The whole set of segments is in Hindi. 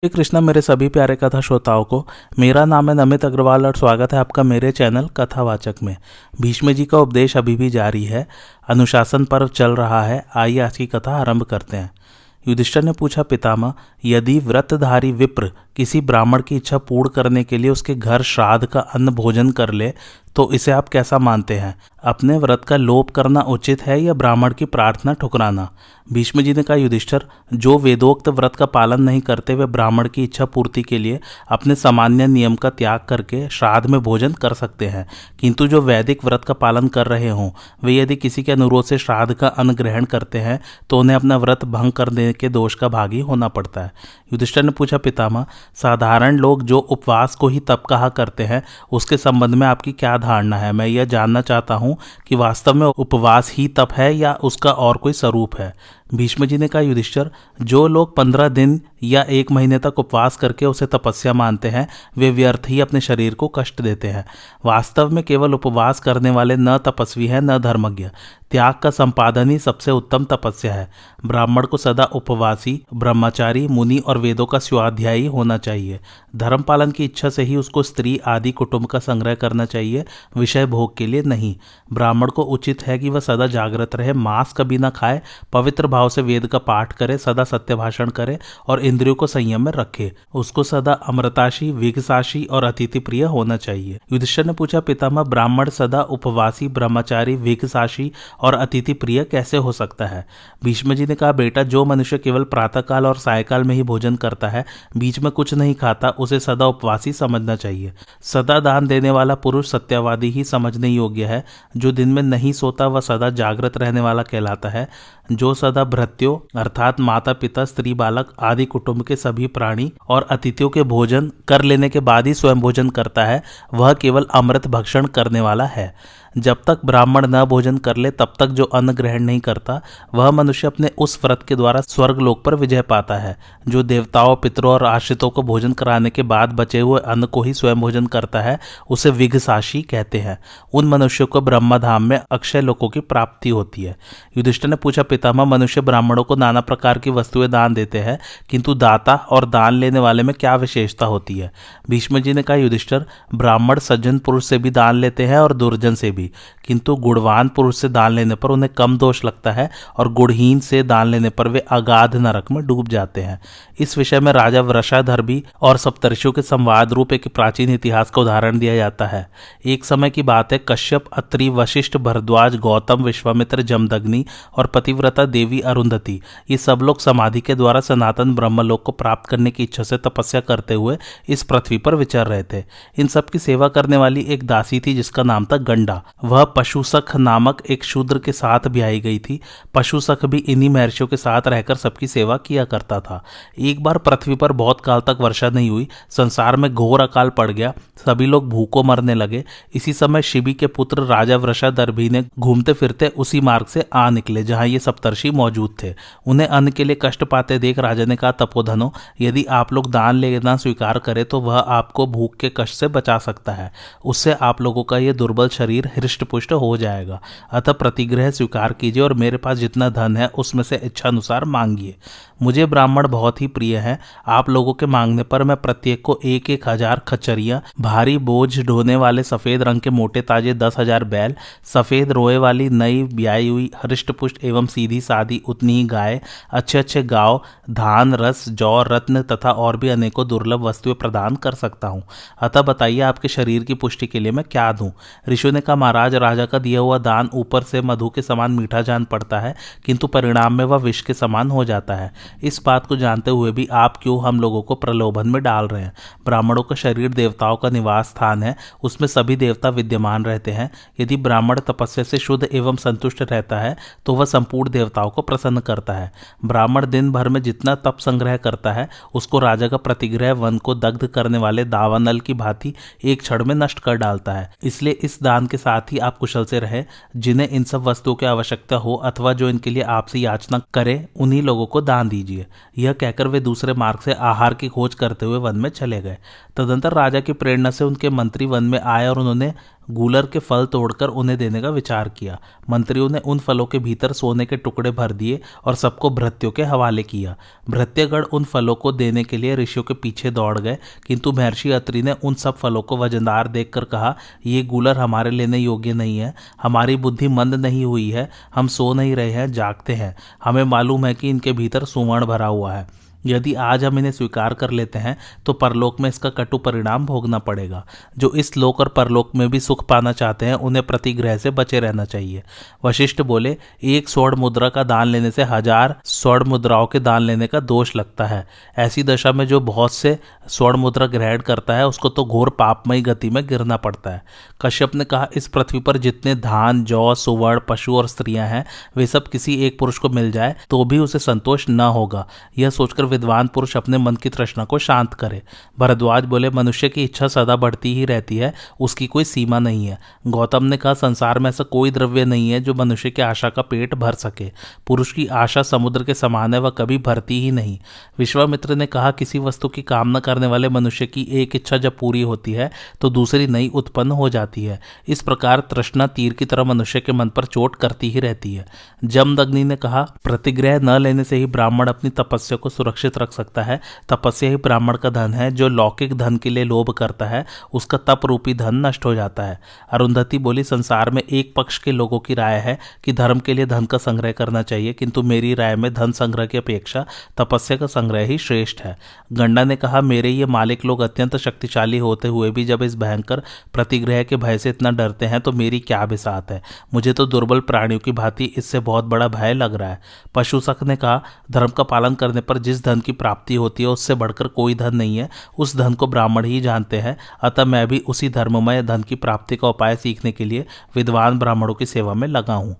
श्री कृष्णा मेरे सभी प्यारे कथा श्रोताओं को। मेरा नाम है नमित अग्रवाल और स्वागत है आपका मेरे चैनल कथावाचक में। भीष्म जी का उपदेश अभी भी जारी है, अनुशासन पर्व चल रहा है। आइए आज की कथा आरंभ करते हैं। युधिष्ठिर ने पूछा, पितामह, यदि व्रतधारी विप्र किसी ब्राह्मण की इच्छा पूर्ण करने के लिए उसके घर श्राद्ध का अन्न भोजन कर ले तो इसे आप कैसा मानते हैं? अपने व्रत का लोप करना उचित है या ब्राह्मण की प्रार्थना ठुकराना? भीष्म जी ने कहा, युधिष्ठिर, जो वेदोक्त व्रत का पालन नहीं करते वे ब्राह्मण की इच्छा पूर्ति के लिए अपने सामान्य नियम का त्याग करके श्राद्ध में भोजन कर सकते हैं, किंतु जो वैदिक व्रत का पालन कर रहे हों वे यदि किसी के अनुरोध से श्राद्ध का अन्न ग्रहण करते हैं तो उन्हें अपना व्रत भंग करने के दोष का भागी होना पड़ता है। युधिष्ठिर ने पूछा, पितामह, साधारण लोग जो उपवास को ही तप कहा करते हैं उसके संबंध में आपकी क्या धारणा है? मैं यह जानना चाहता हूं कि वास्तव में उपवास ही तप है या उसका और कोई स्वरूप है। भीष्म जी ने कहा, युधिष्ठिर, जो लोग 15 दिन या 1 महीने तक उपवास करके उसे तपस्या मानते हैं वे व्यर्थ ही अपने शरीर को कष्ट देते हैं। वास्तव में केवल उपवास करने वाले न तपस्वी हैं न धर्मज्ञ। त्याग का संपादन ही सबसे उत्तम तपस्या है। ब्राह्मण को सदा उपवासी, ब्रह्मचारी, मुनि और वेदों का स्वाध्यायी होना चाहिए। धर्म पालन की इच्छा से ही उसको स्त्री आदि कुटुंब का संग्रह करना चाहिए, विषय भोग के लिए नहीं। ब्राह्मण को उचित है कि वह सदा जागृत रहे, मांस कभी न खाए, पवित्र भाव से वेद का पाठ करे, सदा सत्य भाषण करे और इंद्रियों को संयम में रखे। उसको सदा अमृताशी, विघसाशी और अतिथि प्रिय होना चाहिए। युधिष्ठिर ने पूछा, पितामह, ब्राह्मण सदा उपवासी, ब्रह्मचारी, विघसाशी और अतिथि प्रिय कैसे हो सकता है? भीष्म जी ने कहा, बेटा, जो मनुष्य केवल प्रातःकाल और सायकाल में ही भोजन करता है, बीच में कुछ नहीं खाता, उसे सदा उपवासी समझना चाहिए। सदा दान देने वाला पुरुष सत्यवादी ही समझने योग्य है। जो दिन में नहीं सोता वह सदा जागृत रहने वाला कहलाता है। जो सदा भृत्यों अर्थात माता पिता, स्त्री, बालक आदि कुटुंब के सभी प्राणी और अतिथियों के भोजन कर लेने के बाद ही स्वयं भोजन करता है वह केवल अमृत भक्षण करने वाला है। जब तक ब्राह्मण न भोजन कर ले तब तक जो अन्न ग्रहण नहीं करता वह मनुष्य अपने उस व्रत के द्वारा स्वर्ग लोक पर विजय पाता है। जो देवताओं, पितरों और आश्रितों को भोजन कराने के बाद बचे हुए अन्न को ही स्वयं भोजन करता है उसे विघसाशी कहते हैं। उन मनुष्यों को ब्रह्मधाम में अक्षय लोकों की प्राप्ति होती है। युधिष्ठिर ने पूछा, पितामह, मनुष्य ब्राह्मणों को नाना प्रकार की वस्तुएं दान देते हैं, किंतु दाता और दान लेने वाले में क्या विशेषता होती है? भीष्म जी ने कहा, युधिष्ठिर, ब्राह्मण सज्जन पुरुष से भी दान लेते हैं और दुर्जन से भी, किंतु गुणवान पुरुष से दान लेने पर उन्हें कम दोष लगता है और गुणहीन से दान लेने पर वे अगाध नरक में डूब जाते हैं। इस विषय में राजा वृषाधर्भी और सप्तर्षियों के संवाद रूप एक प्राचीन इतिहास का उदाहरण दिया जाता है। एक समय की बात है, कश्यप, अत्रि, वशिष्ठ, भरद्वाज, गौतम, विश्वामित्र, जमदग्नि और पतिव्रता देवी अरुंधति ये सब लोग समाधि के द्वारा सनातन ब्रह्मलोक को प्राप्त करने की इच्छा से तपस्या करते हुए इस पृथ्वी पर विचर रहे थे। इन सब की सेवा करने वाली एक दासी थी जिसका नाम था गंडा। वह पशुसख नामक एक शूद्र के साथ ब्याही गई थी। पशुसख भी इन्हीं महर्षियों के साथ रहकर सबकी सेवा किया करता था। एक बार पृथ्वी पर बहुत काल तक वर्षा नहीं हुई, संसार में घोर अकाल पड़ गया, सभी लोग भूखों मरने लगे। इसी समय शिबी के पुत्र राजा वृषाधर्भी ने घूमते फिरते उसी मार्ग से आ निकले जहां ये सप्तर्षि मौजूद थे। उन्हें अन्न के लिए कष्ट पाते देख राजा ने कहा, तपोधनो, यदि आप लोग दान लेना स्वीकार करें तो वह आपको भूख के कष्ट से बचा सकता है। उससे आप लोगों का यह दुर्बल शरीर हृष्ट पुष्ट हो जाएगा। अतः प्रतिग्रह स्वीकार कीजिए और मेरे पास जितना धन है उसमें से इच्छानुसार मांगिए। मुझे ब्राह्मण बहुत ही प्रिय हैं। आप लोगों के मांगने पर मैं प्रत्येक को 1,000 खच्चरियां, भारी बोझ ढोने वाले सफेद रंग के मोटे ताजे 10,000 बैल, सफेद रोए वाली नई ब्याई हुई हृष्ट पुष्ट एवं सीधी सादी उतनी ही गाय, अच्छे अच्छे गांव, धान, रस, जौ, रत्न तथा और भी अनेकों दुर्लभ वस्तुएं प्रदान कर सकता हूँ। अतः बताइए आपके शरीर की पुष्टि के लिए मैं क्या दूं? ऋषियों ने कहा, महाराज, राजा का दिया हुआ दान ऊपर से मधु के समान मीठा जान पड़ता है, किंतु परिणाम में वह विष के समान हो जाता है। इस बात को जानते हुए भी आप क्यों हम लोगों को प्रलोभन में डाल रहे हैं? ब्राह्मणों का शरीर देवताओं का निवास स्थान है, उसमें सभी देवता विद्यमान रहते हैं। यदि ब्राह्मण तपस्या से शुद्ध एवं संतुष्ट रहता है तो वह संपूर्ण देवताओं को प्रसन्न करता है। ब्राह्मण दिन भर में जितना तप संग्रह करता है उसको राजा का प्रतिग्रह वन को दग्ध करने वाले दावानल की भांति एक क्षण में नष्ट कर डालता है। इसलिए इस दान के साथ ही आप कुशल से रहे। जिन्हें इन सब वस्तुओं की आवश्यकता हो अथवा जो इनके लिए आपसे याचना करे उन्हीं लोगों को दान दीजिए। यह कहकर वे दूसरे मार्ग से आहार की खोज करते हुए वन में चले गए। तदंतर राजा की प्रेरणा से उनके मंत्री वन में आए और उन्होंने गूलर के फल तोड़कर उन्हें देने का विचार किया। मंत्रियों ने उन फलों के भीतर सोने के टुकड़े भर दिए और सबको भृत्यों के हवाले किया। भृत्यगण उन फलों को देने के लिए ऋषियों के पीछे दौड़ गए, किंतु महर्षि अत्रि ने उन सब फलों को वजनदार देखकर कहा, ये गूलर हमारे लेने योग्य नहीं है। हमारी बुद्धि मंद नहीं हुई है, हम सो नहीं रहे हैं, जागते हैं। हमें मालूम है कि इनके भीतर सुवर्ण भरा हुआ है। यदि आज हम इन्हें स्वीकार कर लेते हैं तो परलोक में इसका कटु परिणाम भोगना पड़ेगा। जो इस लोक और परलोक में भी सुख पाना चाहते हैं उन्हें प्रतिग्रह से बचे रहना चाहिए। वशिष्ठ बोले, एक स्वर्ण मुद्रा का दान लेने से 1000 स्वर्ण मुद्राओं के दान लेने का दोष लगता है। ऐसी दशा में जो बहुत से स्वर्ण मुद्रा ग्रहण करता है उसको तो घोर पापमयी गति में गिरना पड़ता है। कश्यप ने कहा, इस पृथ्वी पर जितने धान, जौ, सुवर्ण, पशु और स्त्रियां हैं वे सब किसी एक पुरुष को मिल जाए तो भी उसे संतोष न होगा। यह सोचकर विद्वान पुरुष अपने मन की तृष्णा को शांत करे। भरद्वाज बोले, मनुष्य की इच्छा सदा बढ़ती ही रहती है, उसकी कोई सीमा नहीं है। गौतम ने कहा, संसार में ऐसा कोई द्रव्य नहीं है जो मनुष्य की आशा का पेट भर सके। पुरुष की आशा समुद्र के समान है, वह कभी भरती ही नहीं। विश्वामित्र ने कहा, किसी वस्तु की कामना करने वाले मनुष्य की एक इच्छा जब पूरी होती है तो दूसरी नई उत्पन्न हो जाती है। इस प्रकार तृष्णा तीर की तरह मनुष्य के मन पर चोट करती ही रहती है। जमदग्नि ने कहा, प्रतिग्रह न लेने से ही ब्राह्मण अपनी तपस्या को सुरक्षित रख सकता है। तपस्या ही ब्राह्मण का धन है। जो लौकिक धन के लिए लोभ करता है उसका तप रूपी धन नष्ट हो जाता है। अरुंधति बोली, संसार में एक पक्ष के लोगों की राय है कि धर्म के लिए धन का संग्रह करना चाहिए, किंतु मेरी राय में धन संग्रह की अपेक्षा तपस्या का संग्रह ही श्रेष्ठ है। गंडा ने कहा, मेरे ये मालिक लोग अत्यंत शक्तिशाली होते हुए भी जब इस भयंकर प्रतिग्रह के भय से इतना डरते हैं तो मेरी क्या बिसात है। मुझे तो दुर्बल प्राणियों की भांति इससे बहुत बड़ा भय लग रहा है। पशुसख ने कहा, धर्म का पालन करने पर जिस धन की प्राप्ति होती है उससे बढ़कर कोई धन नहीं है। उस धन को ब्राह्मण ही जानते हैं। अतः मैं भी उसी धर्ममय धन की प्राप्ति का उपाय सीखने के लिए विद्वान ब्राह्मणों की सेवा में लगा हूँ।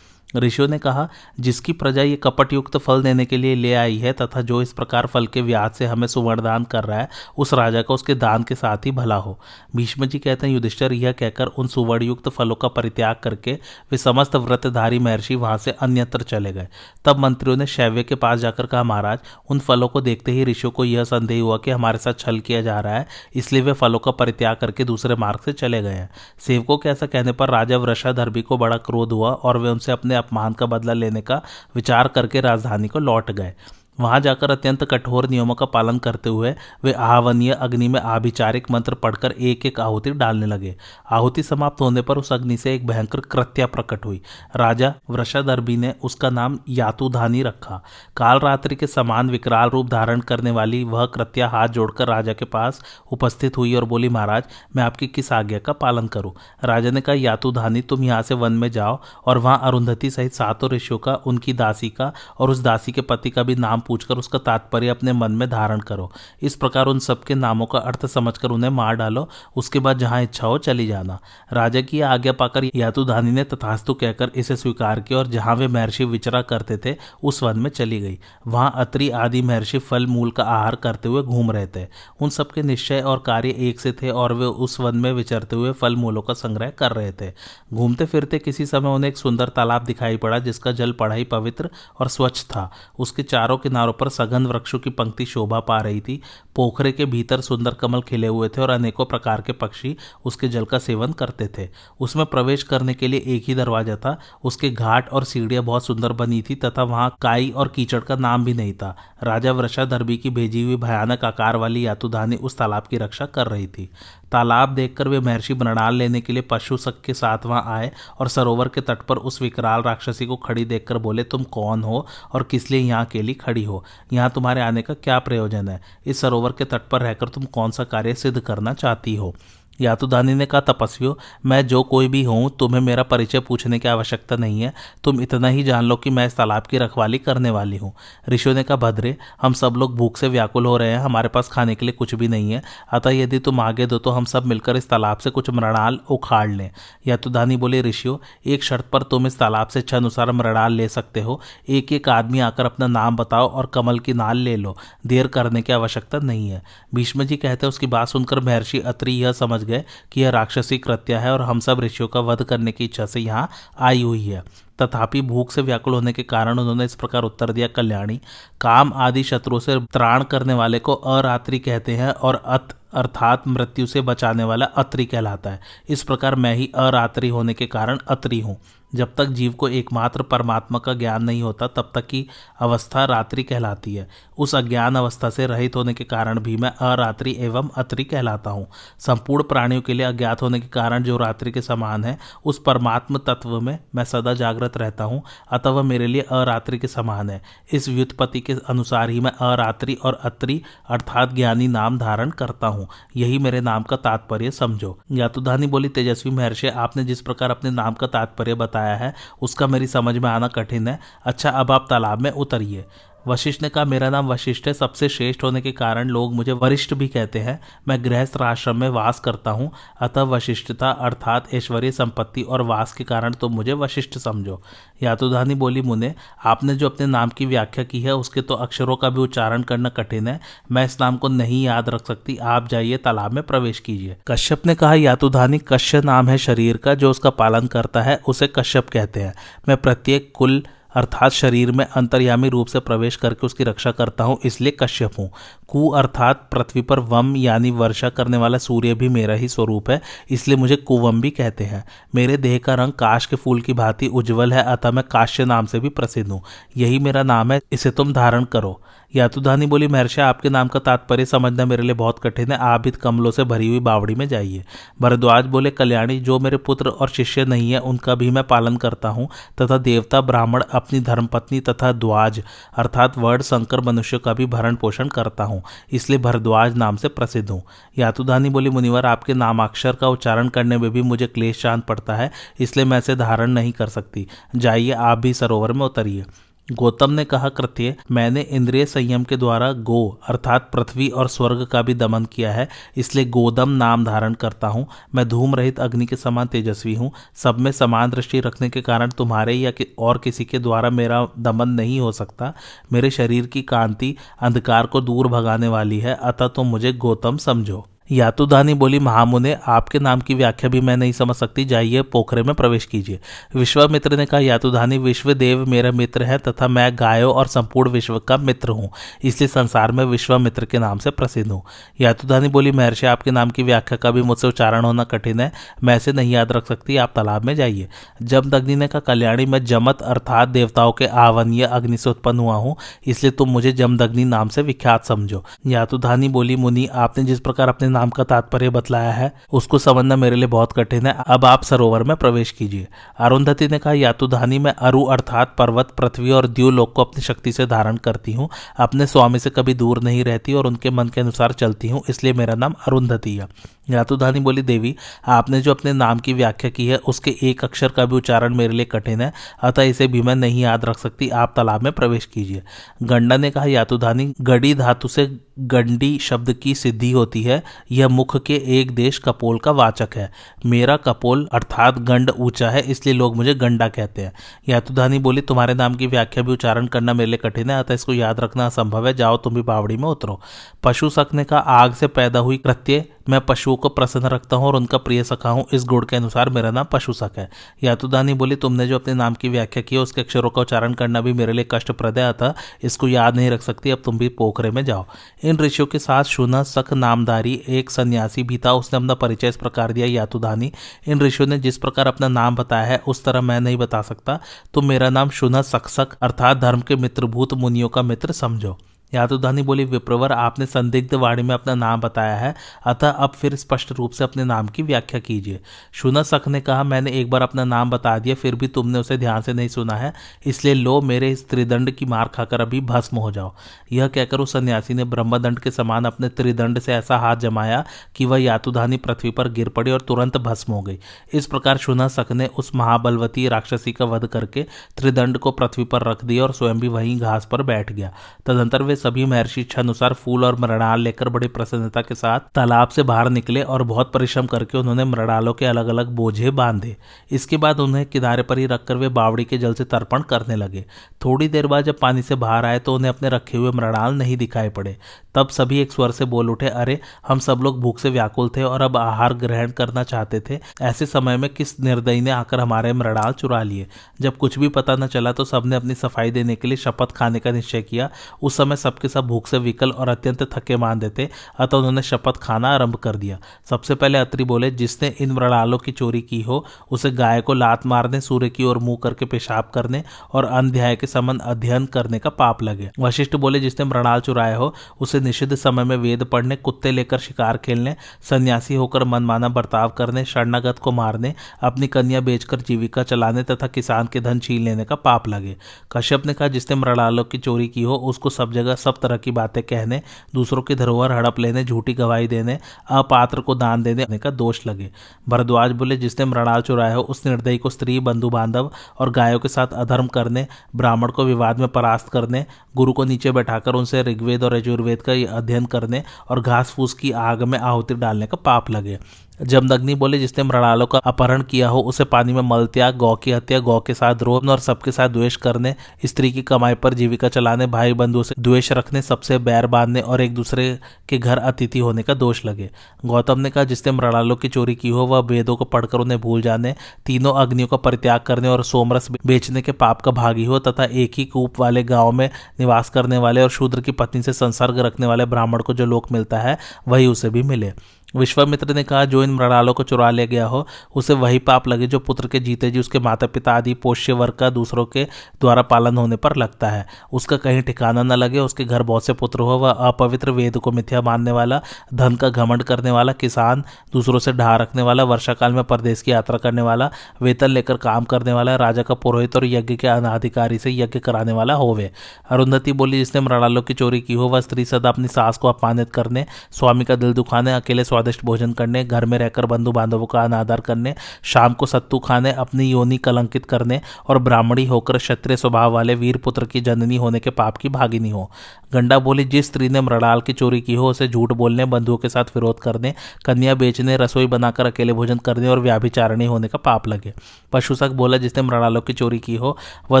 ऋषियों ने कहा, जिसकी प्रजा ये कपट युक्त फल देने के लिए ले आई है तथा जो इस प्रकार फल के व्याज से हमें सुवर्ण दान कर रहा है, उस राजा का उसके दान के साथ ही भला हो। भीष्म जी कहते हैं, युधिष्ठिर यह कहकर उन सुवर्ण युक्त फलों का परित्याग करके वे समस्त व्रतधारी महर्षि वहां से अन्यत्र चले गए। तब मंत्रियों ने शैव्य के पास जाकर कहा, महाराज, उन फलों को देखते ही ऋषियों को यह संदेह हुआ कि हमारे साथ छल किया जा रहा है, इसलिए वे फलों का परित्याग करके दूसरे मार्ग से चले गए हैं। सेवकों के ऐसा कहने पर राजा वृषाधर्मी को बड़ा क्रोध हुआ और वे उनसे अपने अपमान का बदला लेने का विचार करके राजधानी को लौट गए। वहां जाकर अत्यंत कठोर नियमों का पालन करते हुए वे आहवनीय अग्नि में आभिचारिक मंत्र पढ़कर एक एक आहुति डालने लगे। आहुति समाप्त होने पर उस अग्नि से एक भयंकर कृत्या प्रकट हुई। राजा वृषाधर्मी ने उसका नाम यातुधानी रखा। काल रात्रि के समान विकराल रूप धारण करने वाली वह कृत्या हाथ जोड़कर राजा के पास उपस्थित हुई और बोली, महाराज, मैं आपकी किस आज्ञा का पालन करूं? राजा ने कहा, यातुधानी, तुम यहाँ से वन में जाओ और वहां अरुंधति सहित 7 ऋषियों का, उनकी दासी का और उस दासी के पति का भी नाम पूछकर उसका तात्पर्य अपने मन में धारण करो। इस प्रकार उन सबके नामों का अर्थ समझकर उन्हें मार डालो। उसके बाद जहां इच्छा हो चली जाना। राजा की आज्ञा पाकर यातुधानी ने तथास्तु कहकर इसे स्वीकार किया और जहां वे महर्षि विचरा करते थे उस वन में चली गई। वहां अत्रि आदि महर्षि फल मूल का आहार करते हुए घूम रहे थे। उन सबके निश्चय और कार्य एक से थे और वे उस वन में विचरते हुए फल मूलों का संग्रह कर रहे थे। घूमते फिरते किसी समय उन्हें एक सुंदर तालाब दिखाई पड़ा जिसका जल बड़ा ही पवित्र और स्वच्छ था। उसके चारों किनारों पर सघन वृक्षों की पंक्ति शोभा पा रही थी। पोखरे के भीतर सुंदर कमल खिले हुए थे और अनेकों प्रकार के पक्षी उसके जल का सेवन करते थे। उसमें प्रवेश करने के लिए एक ही दरवाजा था। उसके घाट और सीढ़ियां बहुत सुंदर बनी थी तथा वहां काई और कीचड़ का नाम भी नहीं था। राजा वृषाधर्मी की भेजी हुई भयानक आकार वाली यातुधानी उस तालाब की रक्षा कर रही थी। तालाब देखकर वे महर्षि मृणाल लेने के लिए पशुसख के साथ वहां आए और सरोवर के तट पर उस विकराल राक्षसी को खड़ी देखकर बोले, तुम कौन हो और किस लिए यहाँ अकेली खड़ी हो? यहाँ तुम्हारे आने का क्या प्रयोजन है? इस सरोवर के तट पर रहकर तुम कौन सा कार्य सिद्ध करना चाहती हो? यातुधानी ने कहा, तपस्वियों, मैं जो कोई भी हूँ, तुम्हें मेरा परिचय पूछने की आवश्यकता नहीं है। तुम इतना ही जान लो कि मैं इस तालाब की रखवाली करने वाली हूँ। ऋषियों ने कहा, भद्रे, हम सब लोग भूख से व्याकुल हो रहे हैं, हमारे पास खाने के लिए कुछ भी नहीं है, अतः यदि तुम आगे दो तो हम सब मिलकर इस तालाब से कुछ मृणाल उखाड़ लें। यातुधानी बोले, ऋषियों, एक शर्त पर तुम इस तालाब से इच्छानुसार मृणाल ले सकते हो। एक एक आदमी आकर अपना नाम बताओ और कमल की नाल ले लो। देर करने की आवश्यकता नहीं है। भीष्म जी कहते हैं, उसकी बात सुनकर महर्षि अत्रि यह समझ गए कि यह राक्षसी कृत्य है और हम सब ऋषियों का वध करने की इच्छा से यहाँ आई हुई है। तथापि भूख से व्याकुल होने के कारण उन्होंने इस प्रकार उत्तर दिया, कल्याणी, काम आदि शत्रुओं से त्राण करने वाले को अरात्रि कहते हैं और अत अर्थात मृत्यु से बचाने वाला अत्रि कहलाता है। इस प्रकार मैं ही अरात्रि होने के कारण अत्रि हूँ। जब तक जीव को एकमात्र परमात्मा का ज्ञान नहीं होता तब तक की अवस्था रात्रि कहलाती है। उस अज्ञान अवस्था से रहित होने के कारण भी मैं अरात्रि एवं अत्रि कहलाता हूँ। संपूर्ण प्राणियों के लिए अज्ञात होने के कारण जो रात्रि के समान है, उस परमात्म तत्व में मैं सदा जागृत रहता हूँ, अतः वह मेरे लिए अरात्रि के समान है। इस व्युत्पत्ति के अनुसार ही मैं अरात्रि और अत्रि अर्थात ज्ञानी नाम धारण करता हूँ। यही मेरे नाम का तात्पर्य समझो। यातुधानी बोली, तेजस्वी महर्षि, आपने जिस प्रकार अपने नाम का तात्पर्य बताया है उसका मेरी समझ में आना कठिन है। अच्छा, अब आप तालाब में उतरिए। वशिष्ठ ने कहा, मेरा नाम वशिष्ठ है। सबसे श्रेष्ठ होने के कारण लोग मुझे वरिष्ठ भी कहते हैं। मैं गृहस्थ आश्रम में वास करता हूँ, अतः वशिष्ठता अर्थात ऐश्वर्य, संपत्ति और वास के कारण तुम मुझे वशिष्ठ समझो। यातुधानी बोली, मुने, आपने जो अपने नाम की व्याख्या की है उसके तो अक्षरों का भी उच्चारण करना कठिन है। मैं इस नाम को नहीं याद रख सकती। आप जाइए, तालाब में प्रवेश कीजिए। कश्यप ने कहा, यातुधानी, कश्य नाम है शरीर का, जो उसका पालन करता है उसे कश्यप कहते हैं। मैं प्रत्येक कुल अर्थात शरीर में अंतर्यामी रूप से प्रवेश करके उसकी रक्षा करता हूँ, इसलिए कश्यप हूँ। कु अर्थात पृथ्वी पर वम यानी वर्षा करने वाला सूर्य भी मेरा ही स्वरूप है, इसलिए मुझे कुवम भी कहते हैं। मेरे देह का रंग काश के फूल की भांति उज्जवल है, अतः मैं काश्य नाम से भी प्रसिद्ध हूँ। यही मेरा नाम है, इसे तुम धारण करो। यातुधानी बोली, महर्षि, आपके नाम का तात्पर्य समझना मेरे लिए बहुत कठिन है। आप भी कमलों से भरी हुई बावड़ी में जाइए। भरद्वाज बोले, कल्याणी, जो मेरे पुत्र और शिष्य नहीं है उनका भी मैं पालन करता हूँ, तथा देवता, ब्राह्मण, अपनी धर्मपत्नी तथा द्वाज अर्थात वर्ण संकर मनुष्य का भी भरण पोषण करता हूँ, इसलिए भरद्वाज नाम से प्रसिद्ध हूँ। यातुधानी बोली, मुनिवर, आपके नामाक्षर का उच्चारण करने में भी मुझे क्लेश शांत पड़ता है, इसलिए मैं इसे धारण नहीं कर सकती। जाइए, आप भी सरोवर में उतरिए। गौतम ने कहा, कृत्य, मैंने इंद्रिय संयम के द्वारा गो अर्थात पृथ्वी और स्वर्ग का भी दमन किया है, इसलिए गोदम नाम धारण करता हूँ। मैं धूम रहित अग्नि के समान तेजस्वी हूँ। सब में समान दृष्टि रखने के कारण तुम्हारे या और किसी के द्वारा मेरा दमन नहीं हो सकता। मेरे शरीर की कांति अंधकार को दूर भगाने वाली है, अतः तुम मुझे गौतम समझो। यातुधानी बोली, महामुने, आपके नाम की व्याख्या भी मैं नहीं समझ सकती। जाइए, पोखरे में प्रवेश कीजिए। विश्वामित्र ने कहा, यातुधानी, विश्वदेव मेरा मित्र है तथा मैं गायों और संपूर्ण विश्व का मित्र हूँ, इसलिए संसार में विश्वामित्र के नाम से प्रसिद्ध हूँ। यातुधानी बोली, महर्षि, आपके नाम की व्याख्या का भी मुझसे उच्चारण होना कठिन है, मैं इसे नहीं याद रख सकती। आप तालाब में जाइए। जमदग्नि ने कहा, कल्याणी, मैं जमत अर्थात देवताओं के आवनीय अग्नि से उत्पन्न हुआ हूँ, इसलिए तुम मुझे जमदग्नि नाम से विख्यात समझो। यातुधानी बोली, मुनि, आपने जिस प्रकार अपने नाम का तात्पर्य बतलाया है उसको समझना मेरे लिए बहुत कठिन है। अब आप सरोवर में प्रवेश कीजिए। अरुंधति ने कहा, यातुधानी, मैं अरु अर्थात पर्वत, पृथ्वी और द्युलोक को अपनी शक्ति से धारण करती हूँ। अपने स्वामी से कभी दूर नहीं रहती और उनके मन के अनुसार चलती हूँ, इसलिए मेरा नाम अरुंधति है। यातुधानी बोली, देवी, आपने जो अपने नाम की व्याख्या की है उसके एक अक्षर का भी उच्चारण मेरे लिए कठिन है, अतः इसे भी मैं नहीं याद रख सकती। आप तालाब में प्रवेश कीजिए। गंडा ने कहा, यातुधानी, गड़ी धातु से गंडी शब्द की सिद्धि होती है। यह मुख के एक देश कपोल का वाचक है। मेरा कपोल अर्थात गंड ऊंचा है, इसलिए लोग मुझे गंडा कहते हैं। यातुधानी बोली, तुम्हारे नाम की व्याख्या भी उच्चारण करना मेरे लिए कठिन है, अतः इसको याद रखना असंभव है। जाओ, तुम भी बावड़ी में उतरो। पशु सख ने कहा, आग से पैदा हुई कृत्य, मैं पशुओं को प्रसन्न रखता हूँ और उनका प्रिय सखा हूँ, इस गुण के अनुसार मेरा नाम पशु सख है। यातुधानी बोली, तुमने जो अपने नाम की व्याख्या की है उसके अक्षरों का उच्चारण करना भी मेरे लिए कष्टप्रद है, अतः इसको याद नहीं रख सकती। अब तुम भी पोखरे में जाओ। इन ऋषियों के साथ शुनह सख नामधारी एक सन्यासी भी था। उसने अपना परिचय इस प्रकार दिया, यातुधानी, इन ऋषियों ने जिस प्रकार अपना नाम बताया है उस तरह मैं नहीं बता सकता। तुम मेरा नाम शुनह सख अर्थात धर्म के मित्रभूत मुनियों का मित्र समझो। यातुधानी बोली, विप्रवर, आपने संदिग्ध वाणी में अपना नाम बताया है, अतः अब फिर स्पष्ट रूप से अपने नाम की व्याख्या कीजिए। शुनह सख ने कहा, मैंने एक बार अपना नाम बता दिया, फिर भी तुमने उसे ध्यान से नहीं सुना है, इसलिए लो, मेरे इस त्रिदंड की मार खाकर अभी भस्म हो जाओ। यह कहकर उस सन्यासी ने ब्रह्मदंड के समान अपने त्रिदंड से ऐसा हाथ जमाया कि वह यातुधानी पृथ्वी पर गिर पड़ी और तुरंत भस्म हो गई। इस प्रकार शुनह सख ने उस महाबलवती राक्षसी का वध करके त्रिदंड को पृथ्वी पर रख दिया और स्वयं भी वहीं घास पर बैठ गया। तदंतर वे सभी महर्षि इच्छानुसार फूल और मृणाल लेकर बड़ी प्रसन्नता के साथ तालाब से बाहर निकले और बहुत परिश्रम करके उन्होंने मृणालों के अलग अलग बोझे बांधे। इसके बाद उन्हें किनारे पर ही रखकर वे बावड़ी के जल से तर्पण करने लगे। थोड़ी देर बाद जब पानी से बाहर आए तो उन्हें अपने रखे हुए मृणाल नहीं दिखाई पड़े। तब सभी एक स्वर से बोल उठे, अरे, हम सब लोग भूख से व्याकुल थे और अब आहार ग्रहण करना चाहते थे। ऐसे समय में किस निर्दयी ने आकर हमारे मृणाल चुरा लिए। जब कुछ भी पता न चला तो सबने अपनी सफाई देने के लिए शपथ खाने का निश्चय किया। उस समय सबके सब भूख से विकल और अत्यंत थके मांदे थे, अतः उन्होंने शपथ खाना आरंभ कर दिया। सबसे पहले अत्रि बोले, जिसने इन मृणालों की चोरी की हो उसे गाय को लात मारने, सूर्य की ओर मुंह करके पेशाब करने और अध्याय के संबंध अध्ययन करने का पाप लगे। वशिष्ठ बोले, जिसने मृणाल चुराए हो उसे निषिद्ध समय में वेद पढ़ने, कुत्ते लेकर शिकार खेलने, सन्यासी होकर मनमाना बर्ताव करने, शरणागत को मारने, अपनी कन्या बेचकर जीविका चलाने तथा किसान के धन छीन लेने का पाप लगे। कश्यप ने कहा, जिसने मृणालों की चोरी की हो उसको सब जगह सब तरह की बातें कहने, दूसरों की धरोहर हड़प लेने, झूठी गवाही देने, अपात्र को दान देने का दोष लगे। भरद्वाज बोले, जिसने मृणाल चुराए हो उस निर्दयी को स्त्री, बंधु बांधव और गायों के साथ अधर्म करने, ब्राह्मण को विवाद में परास्त करने, गुरु को नीचे बैठाकर उनसे ऋग्वेद और यजुर्वेद का अध्ययन करने और घास फूस की आग में आहुति डालने का पाप लगे। जमदग्नि बोले, जिसने मृणालों का अपहरण किया हो उसे पानी में मल त्याग, गौ की हत्या, गौ के साथ द्रोह और सबके साथ द्वेष करने, स्त्री की कमाई पर जीविका चलाने, भाई बंधुओं से द्वेष रखने, सबसे बैर बांधने और एक दूसरे के घर अतिथि होने का दोष लगे। गौतम ने कहा, जिसने मृणालों की चोरी की हो वह वेदों को पढ़कर उन्हें भूल जाने, तीनों अग्नियों का परित्याग करने और सोमरस बेचने के पाप का भागी हो तथा एक ही कूप वाले गांव में निवास करने वाले और शूद्र की पत्नी से संसर्ग रखने वाले ब्राह्मण को जो लोक मिलता है वही उसे भी मिले। विश्वामित्र ने कहा, जो इन मृणालों को चुरा ले गया हो उसे वही पाप लगे जो पुत्र के जीते जी उसके माता पिता आदि पोष्य वर्ग का दूसरों के द्वारा पालन होने पर लगता है। उसका कहीं ठिकाना न लगे, उसके घर बहुत से पुत्र हो, वह अपवित्र, वेद को मिथ्या मानने वाला, धन का घमंड करने वाला, किसान, दूसरों से ढा रखने वाला, वर्षा काल में परदेश की यात्रा करने वाला, वेतन लेकर काम करने वाला, राजा का पुरोहित और यज्ञ के अनाधिकारी से यज्ञ कराने वाला होवे। अरुंधति बोली, जिसने मृणालों की चोरी की हो वह स्त्री सदा अपनी सास को अपमानित करने, स्वामी का दिल दुखाने, अकेले स्वादिष्ट भोजन करने, घर में रहकर बंधु बांधवों का अनादर करने, शाम को सत्तू खाने, अपनी योनि कलंकित करने और ब्राह्मणी होकर क्षत्रिय स्वभाव वाले वीर पुत्र की जननी होने के पाप की भागिनी हो। गंडा बोली, जिस स्त्री ने मृणाल की चोरी की हो उसे झूठ बोलने, बंधुओं के साथ विरोध करने, कन्या बेचने, रसोई बनाकर अकेले भोजन करने और व्याभिचारिणी होने का पाप लगे। पशुसक बोला, जिसने मृणालों की चोरी की हो वह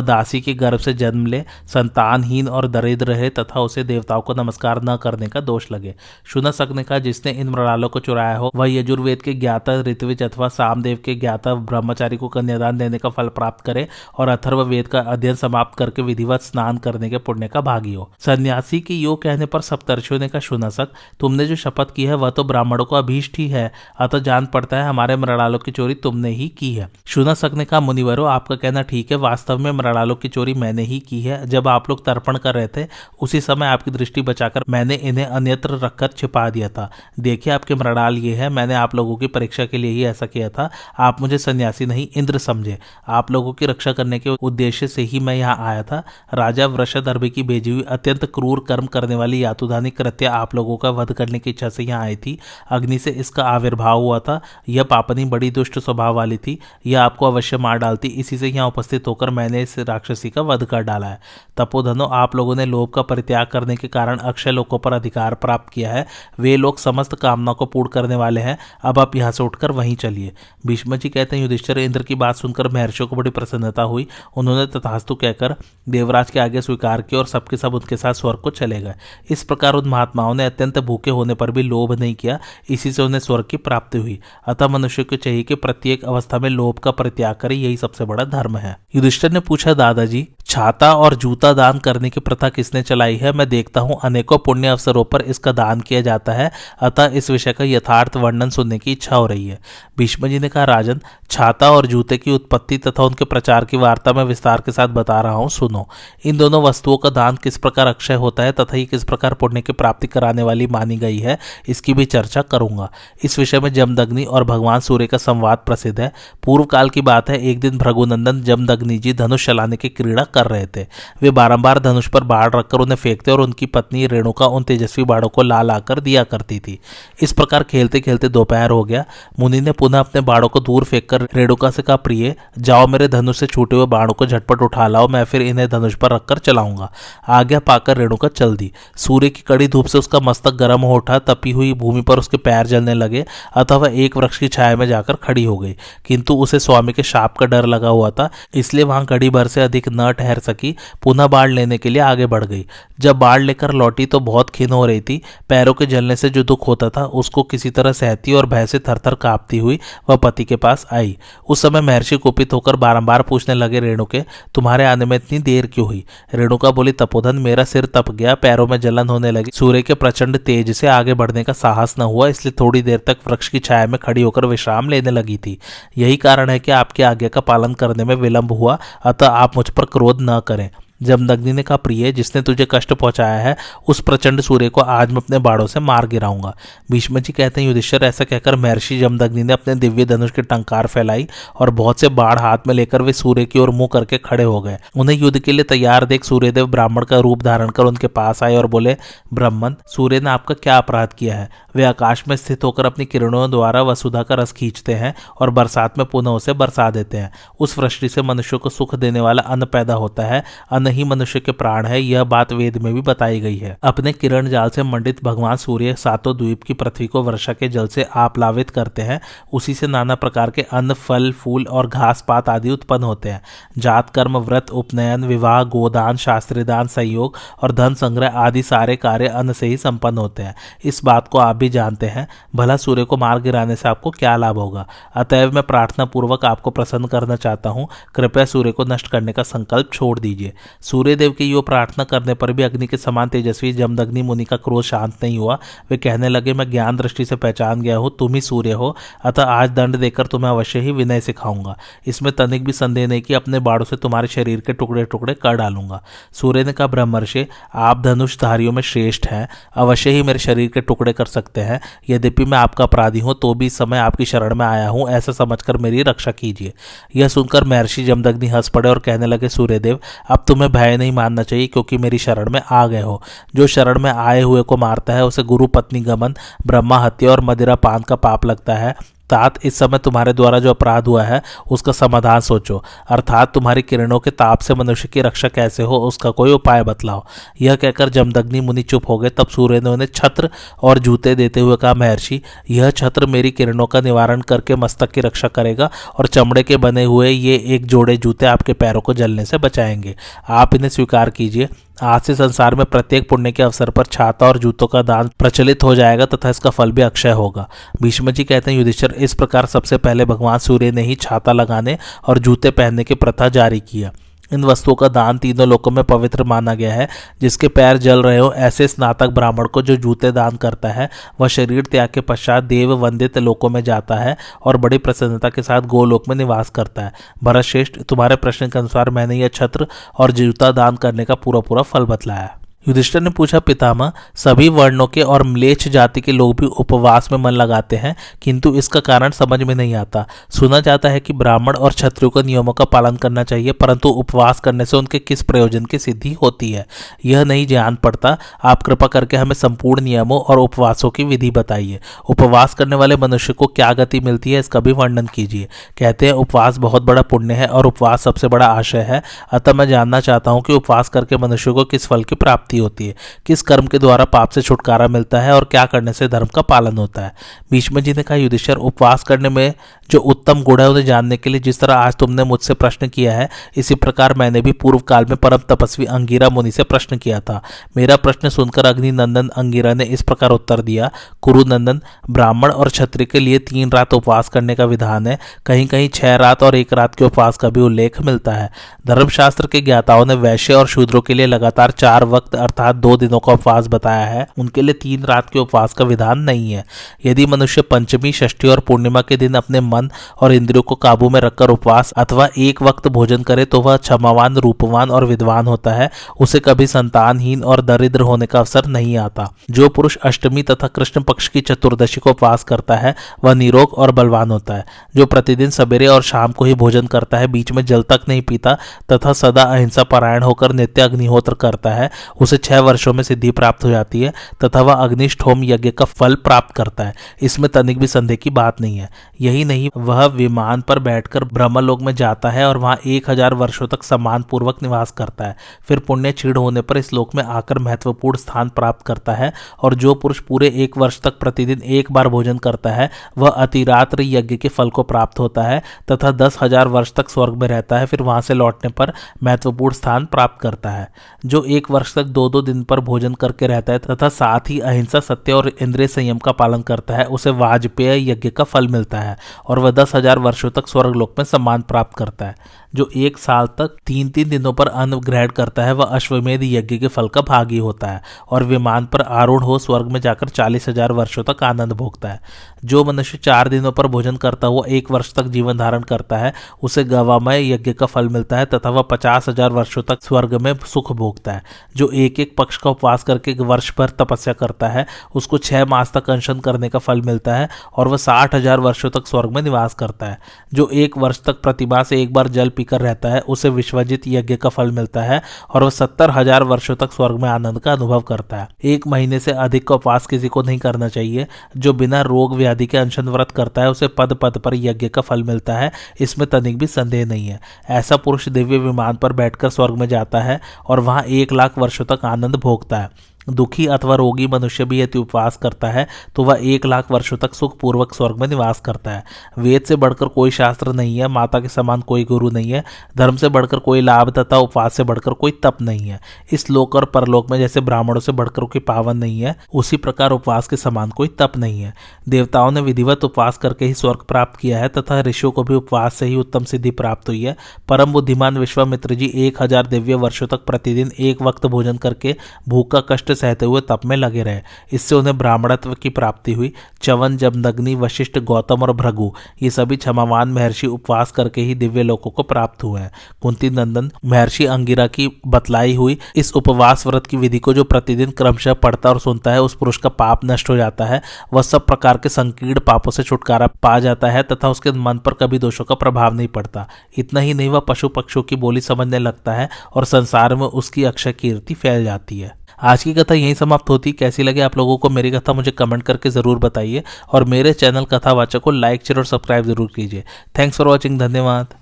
दासी के गर्भ से जन्म ले, संतानहीन और दरिद्र रहे तथा उसे देवताओं को नमस्कार न करने का दोष लगे। शुनशक ने कहा, जिसने इन मृणालों को चुराया हो वह यजुर्वेद के ज्ञाता ऋत्विज अथवा सामदेव के ज्ञाता ब्रह्मचारी को कन्यादान देने का फल प्राप्त करे और अथर्व वेद का अध्ययन समाप्त करके विधिवत स्नान करने के पुण्य का भागी हो। सन्यासी के योग कहने पर सप्तर्षियों ने कहा, शुनशक, तुमने जो शपथ की है वह तो ब्राह्मणों को अभीष्ट ही है, अतः जान पड़ता है हमारे मृणालों की चोरी तुमने ही की है। शुनशक ने कहा, मुनिवरो, आपका कहना ठीक है, वास्तव में मृणालों की चोरी मैंने ही की है। जब आप लोग तर्पण कर रहे थे उसी समय आपकी दृष्टि बचाकर मैंने इन्हें अन्यत्र रखकर छिपा दिया था। देखिए, आपके मृणाल ये है, मैंने आप लोगों की परीक्षा के लिए ही ऐसा किया था। आप मुझे सन्यासी नहीं इंद्र समझे, आप लोगों की रक्षा करने के उद्देश्य से ही मैं यहाँ आया था। राजा वृषदर्भी की भेजी हुई अत्यंत क्रूर कर्म करने वाली यातुधानी कृत्या आप लोगों का वध करने की इच्छा से यहाँ आई थी। अग्नि से इसका आविर्भाव हुआ था। यह पापनी बड़ी दुष्ट स्वभाव वाली थी, यह आपको अवश्य मार डालती। इसी से यहाँ उपस्थित होकर मैंने इस राक्षसी का वध कर डाला है। तपोधनो, आप लोगों ने लोभ का परित्याग करने के कारण अक्षय लोकों पर अधिकार प्राप्त किया है। वे लोग समस्त कामना को पूर्ण करने वाले हैं। अब आप यहाँ से उठकर वहीं चलिए। भीष्म जी कहते हैं, युधिष्ठिर, इंद्र की बात सुनकर महर्षियों को बड़ी प्रसन्नता हुई। उन्होंने तथास्तु कहकर देवराज के आगे स्वीकार किया और सबके सब उनके साथ स्वर्ग को चले गए। इस प्रकार उन महात्माओं ने अत्यंत भूखे होने पर भी लोभ नहीं किया, इसी से उन्हें स्वर्ग की प्राप्ति हुई। अतः मनुष्य को चाहिए कि प्रत्येक अवस्था में लोभ का परित्याग करे, यही सबसे बड़ा धर्म है। युधिष्ठिर ने पूछा, दादाजी, छाता और जूता दान करने की प्रथा किसने चलाई है? मैं देखता हूँ अनेकों पुण्य अवसरों पर इसका दान किया जाता है, अतः इस विषय का यथार्थ वर्णन सुनने की इच्छा हो रही है। भीष्म जी ने कहा, राजन, छाता और जूते की उत्पत्ति तथा उनके प्रचार की वार्ता मैं विस्तार के साथ बता रहा हूँ, सुनो। इन दोनों वस्तुओं का दान किस प्रकार अक्षय होता है तथा ये किस प्रकार पुण्य की प्राप्ति कराने वाली मानी गई है, इसकी भी चर्चा करूंगा। इस विषय में जमदग्नि और भगवान सूर्य का संवाद प्रसिद्ध है। पूर्व काल की बात है, एक दिन भृगुनंदन जमदग्नि जी धनुष चलाने की क्रीड़ा कर रहे थे। वे बारंबार धनुष पर बाढ़ रखकर उन्हें फेंकते और उनकी पत्नी रेणुका उन तेजस्वी बाढ़ों को ला लाकर दिया करती थी। इस प्रकार खेलते खेलते दोपहर हो गया। मुनि ने पुनः अपने बाढ़ों को दूर फेंककर रेणुका से कहा, प्रिय, जाओ मेरे धनुष से छूटे हुए बाणों को झटपट उठा लाओ, मैं फिर इन्हें धनुष पर रखकर चलाऊंगा। आज्ञा पाकर रेणुका चल दी। सूर्य की कड़ी धूप से उसका मस्तक गर्म हो उठा, तपी हुई भूमि पर उसके पैर जलने लगे, अतः वह एक वृक्ष की छाया में जाकर खड़ी हो गई। किंतु उसे स्वामी के शाप का डर लगा हुआ था, इसलिए वहां घड़ी भर से अधिक न ठहर सकी। पुनः बाढ़ लेने के लिए आगे बढ़ गई। जब बाढ़ लेकर लौटी तो बहुत खिन्न हो रही थी। पैरों के जलने से जो दुख होता था उसको उसको किसी तरह सहती और भय से थरथर कांपती हुई वह पति के पास आई। उस समय महर्षि कुपित होकर बारंबार पूछने लगे, रेणुके तुम्हारे आने में इतनी देर क्यों हुई? रेणुका बोली, तपोधन मेरा सिर तप गया, पैरों में जलन होने लगी, सूर्य के प्रचंड तेज से आगे बढ़ने का साहस न हुआ, इसलिए थोड़ी देर तक वृक्ष की छाया में खड़ी होकर विश्राम लेने लगी थी। यही कारण है कि आपकी आज्ञा का पालन करने में विलंब हुआ, अतः आप मुझ पर क्रोध न करें। जमदग्नि ने कहा, प्रिय जिसने तुझे कष्ट पहुंचाया है उस प्रचंड सूर्य को आज मैं अपने बाड़ों से मार गिराऊंगा। भीष्म जी कहते हैं, युधिष्ठिर ऐसा कहकर महर्षि जमदग्नि ने अपने दिव्य धनुष की टंकार फैलाई और बहुत से बाढ़ हाथ में लेकर वे सूर्य की ओर मुंह करके खड़े हो गए। उन्हें युद्ध के लिए तैयार देख सूर्यदेव ब्राह्मण का रूप धारण कर उनके पास आए और बोले, ब्राह्मण सूर्य ने आपका क्या अपराध किया है? वे आकाश में स्थित होकर अपनी किरणों द्वारा वसुधा का रस खींचते हैं और बरसात में पुनः उसे बरसा देते हैं। उस वृष्टि से मनुष्य को सुख देने वाला अन्न पैदा होता है, अन्न ही मनुष्य के प्राण है। यह बात वेद में भी बताई गई है। अपने किरण जाल से मंडित भगवान सूर्य सातों द्वीप की पृथ्वी को वर्षा के जल से आप्लावित करते हैं। उसी से नाना प्रकार के अन्न, फल, फूल और घास पात आदि उत्पन्न होते हैं। जात, कर्म, व्रत, उपनयन, विवाह, गोदान, शास्त्रीदान, संयोग और धन संग्रह आदि सारे कार्य अन्न से ही संपन्न होते हैं। इस बात को आप भी जानते हैं। भला सूर्य को मार गिराने से आपको क्या लाभ होगा? अतएव मैं प्रार्थना पूर्वक आपको प्रसन्न करना चाहता हूँ, कृपया सूर्य को नष्ट करने का संकल्प छोड़ दीजिए। सूर्यदेव की यो प्रार्थना करने पर भी अग्नि के समान तेजस्वी जमदग्नि मुनि का क्रोध शांत नहीं हुआ। वे कहने लगे, मैं ज्ञान दृष्टि से पहचान गया हूँ, तुम ही सूर्य हो, अतः आज दंड देकर तुम्हें अवश्य ही विनय सिखाऊंगा। इसमें तनिक भी संदेह नहीं कि अपने बाड़ों से तुम्हारे शरीर के टुकड़े टुकड़े कर डालूंगा। सूर्य ने कहा, ब्रह्मर्षि आप धनुषधारियों में श्रेष्ठ हैं, अवश्य ही मेरे शरीर के टुकड़े कर सकते हैं। यद्यपि मैं आपका अपराधी हूं तो भी इस समय आपकी शरण में आया हूं, ऐसा समझकर मेरी रक्षा कीजिए। यह सुनकर महर्षि जमदग्नि हंस पड़े और कहने लगे, सूर्यदेव अब तुम्हें भय नहीं मानना चाहिए, क्योंकि मेरी शरण में आ गए हो। जो शरण में आए हुए को मारता है उसे गुरु पत्नी गमन, ब्रह्मा हत्या और मदिरा पान का पाप लगता है। तात इस समय तुम्हारे द्वारा जो अपराध हुआ है उसका समाधान सोचो, अर्थात तुम्हारी किरणों के ताप से मनुष्य की रक्षा कैसे हो उसका कोई उपाय बतलाओ। यह कहकर जमदग्नि मुनि चुप हो गए। तब सूर्य ने उन्हें छत्र और जूते देते हुए कहा, महर्षि यह छत्र मेरी किरणों का निवारण करके मस्तक की रक्षा करेगा और चमड़े के बने हुए ये एक जोड़े जूते आपके पैरों को जलने से बचाएंगे। आप इन्हें स्वीकार कीजिए। आज से संसार में प्रत्येक पुण्य के अवसर पर छाता और जूतों का दान प्रचलित हो जाएगा तथा इसका फल भी अक्षय होगा। भीष्म जी कहते हैं, युधिष्ठिर इस प्रकार सबसे पहले भगवान सूर्य ने ही छाता लगाने और जूते पहनने की प्रथा जारी किया। इन वस्तुओं का दान तीनों लोकों में पवित्र माना गया है। जिसके पैर जल रहे हो ऐसे स्नातक ब्राह्मण को जो जूते दान करता है वह शरीर त्याग के पश्चात देव वंदित लोकों में जाता है और बड़ी प्रसन्नता के साथ गोलोक में निवास करता है। भरतश्रेष्ठ तुम्हारे प्रश्न के अनुसार मैंने यह छत्र और जूता दान करने का पूरा पूरा फल बतलाया। युधिष्ठिर ने पूछा, पितामह सभी वर्णों के और म्लेच्छ जाति के लोग भी उपवास में मन लगाते हैं, किंतु इसका कारण समझ में नहीं आता। सुना जाता है कि ब्राह्मण और क्षत्रियों को नियमों का पालन करना चाहिए, परंतु उपवास करने से उनके किस प्रयोजन की सिद्धि होती है यह नहीं जान पड़ता। आप कृपा करके हमें संपूर्ण नियमों और उपवासों की विधि बताइए। उपवास करने वाले मनुष्य को क्या गति मिलती है इसका भी वर्णन कीजिए। कहते हैं उपवास बहुत बड़ा पुण्य है और उपवास सबसे बड़ा आशय है। अतः मैं जानना चाहता हूँ कि उपवास करके मनुष्य को किस फल की प्राप्ति होती है, किस कर्म के द्वारा पाप से छुटकारा मिलता है और क्या करने से धर्म का पालन होता है। भीष्म जी ने कहा, युधिष्ठिर उपवास करने में जो उत्तम गुण है उन्हें जानने के लिए जिस तरह आज तुमने मुझसे प्रश्न किया है इसी प्रकार मैंने भी पूर्व काल में परम तपस्वी अंगिरा मुनि से प्रश्न किया था। मेरा प्रश्न सुनकर अग्नि नंदन अंगिरा ने इस प्रकार उत्तर दिया, कुरुनंदन ब्राह्मण और क्षत्रिय के लिए 3 रात उपवास करने का विधान है। कहीं कहीं 6 रात और 1 रात के उपवास का भी उल्लेख मिलता है। धर्मशास्त्र के ज्ञाताओं ने वैश्य और शूद्रों के लिए लगातार 4 वक्त अर्थात 2 दिनों का उपवास बताया है। उनके लिए 3 रात के उपवास का विधान नहीं है। यदि मनुष्य पंचमी, षष्ठी और पूर्णिमा के दिन अपने मन और इंद्रियों को काबू में रखकर उपवास अथवा 1 वक्त भोजन करे तो वह क्षमावान, रूपवान और विद्वान होता है। उसे कभी संतानहीन और दरिद्र होने का अवसर नहीं आता। जो पुरुष अष्टमी तथा कृष्ण पक्ष की चतुर्दशी को उपवास करता है वह निरोग और बलवान होता है। जो प्रतिदिन सवेरे और शाम को ही भोजन करता है, बीच में जल तक नहीं पीता तथा सदा अहिंसा परायण होकर नित्य अग्निहोत्र करता है, उसे 6 वर्षों में सिद्धि प्राप्त हो जाती है तथा वह अग्निष्ठोम यज्ञ का फल प्राप्त करता है। इसमें तनिक भी संदेह की बात नहीं है। यही नहीं, वह विमान पर बैठकर ब्रह्मलोक में जाता है और वहां 1000 वर्षों तक सम्मान पूर्वक निवास करता है। फिर पुण्य क्षीण होने पर इस लोक में आकर महत्वपूर्ण स्थान प्राप्त करता है। और जो पुरुष पूरे 1 वर्ष तक प्रतिदिन 1 बार भोजन करता है वह अतिरात्र यज्ञ के फल को प्राप्त होता है तथा 10,000 वर्ष तक स्वर्ग में रहता है। फिर वहां से लौटने पर महत्वपूर्ण स्थान प्राप्त करता है। जो 1 वर्ष तक 2-2 दिन पर भोजन करके रहता है तथा साथ ही अहिंसा, सत्य और इंद्रिय संयम का पालन करता है, उसे वाजपेय यज्ञ का फल मिलता है और वह 10,000 वर्षों तक स्वर्गलोक में सम्मान प्राप्त करता है। जो 1 साल तक 3-3 दिनों पर अन्न ग्रहण करता है वह अश्वमेध यज्ञ के फल का भागी होता है और विमान पर आरूढ़ हो स्वर्ग में जाकर 40,000 वर्षों तक आनंद भोगता है। जो मनुष्य 4 दिनों पर भोजन करता हुआ 1 वर्ष तक जीवन धारण करता है उसे गवामय यज्ञ का फल मिलता है तथा वह 50,000 वर्षों तक स्वर्ग में सुख भोगता है। जो एक पक्ष का उपवास करके वर्ष भर तपस्या करता है उसको 6 मास तक अनशन करने का फल मिलता है और वह 60,000 वर्षों तक स्वर्ग में निवास करता है। जो 1 वर्ष तक प्रतिभा से 1 बार जल पीकर रहता है उसे विश्वजित यज्ञ का फल मिलता है और वह 70,000 वर्षों तक स्वर्ग में आनंद का अनुभव करता है। 1 महीने से अधिक का उपवास किसी को नहीं करना चाहिए। जो बिना रोग व्याधि के अनशन व्रत करता है उसे पद पद पर यज्ञ का फल मिलता है, इसमें तनिक भी संदेह नहीं है। ऐसा पुरुष दिव्य विमान पर बैठकर स्वर्ग में जाता है और वहां 1 लाख वर्षों तक आनंद भोगता है। दुखी अथवा रोगी मनुष्य भी यदि उपवास करता है तो वह 1 लाख वर्षों तक सुखपूर्वक स्वर्ग में निवास करता है। वेद से बढ़कर कोई शास्त्र नहीं है, माता के समान कोई गुरु नहीं है, धर्म से बढ़कर कोई लाभ तथा उपवास से बढ़कर कोई तप नहीं है। इस लोक और परलोक में जैसे ब्राह्मणों से बढ़कर कोई पावन नहीं है, उसी प्रकार उपवास के समान कोई तप नहीं है। देवताओं ने विधिवत उपवास करके ही स्वर्ग प्राप्त किया है तथा ऋषियों को भी उपवास से ही उत्तम सिद्धि प्राप्त हुई है। परम बुद्धिमान विश्वामित्र जी 1000 दिव्य वर्षों तक प्रतिदिन 1 वक्त भोजन करके भूख का कष्ट सहते हुए तप में लगे रहे। इससे उन्हें ब्राह्मणत्व की प्राप्ति हुई। च्यवन, जमदग्नि, वशिष्ठ, गौतम और भृगु ये सभी क्षमावान महर्षि उपवास करके ही दिव्य लोकों को प्राप्त हुए हैं। कुंती नंदन महर्षि अंगिरा की बतलाई हुई इस उपवास व्रत की विधि को जो प्रतिदिन क्रमशः पढ़ता और सुनता है उस पुरुष का पाप नष्ट हो जाता है, वह सब प्रकार के संकीर्ण पापों से छुटकारा पा जाता है तथा उसके मन पर कभी दोषों का प्रभाव नहीं पड़ता। इतना ही नहीं, वह पशु पक्षियों की बोली समझने लगता है और संसार में उसकी अक्षय कीर्ति फैल जाती है। आज की कथा यहीं समाप्त होती। कैसी लगे आप लोगों को मेरी कथा मुझे कमेंट करके ज़रूर बताइए और मेरे चैनल कथावाचक को लाइक, शेयर और सब्सक्राइब जरूर कीजिए। Thanks for watching. धन्यवाद।